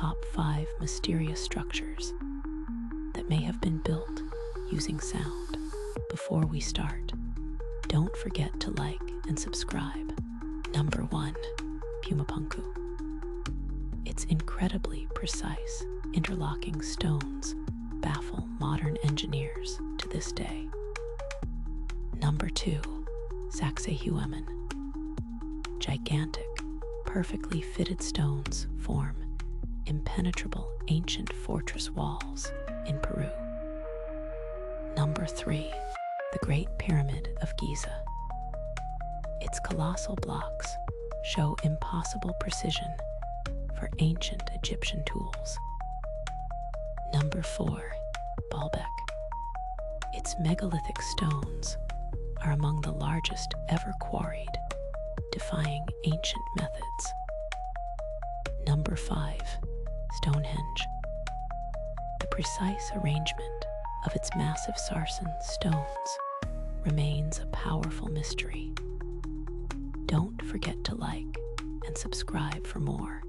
top 5 mysterious structures that may have been built using sound. Before we start, don't forget to like and subscribe. Number 1. Pumapunku. Its incredibly precise, interlocking stones baffle modern engineers to this day. Number 2. Sacsayhuaman. Gigantic, perfectly fitted stones form impenetrable ancient fortress walls in Peru. Number 3. The Great Pyramid of Giza. Its colossal blocks show impossible precision for ancient Egyptian tools. Number 4. Baalbek. Its megalithic stones are among the largest ever quarried, defying ancient methods. Number 5. Stonehenge. The precise arrangement of its massive sarsen stones remains a powerful mystery. Don't forget to like and subscribe for more.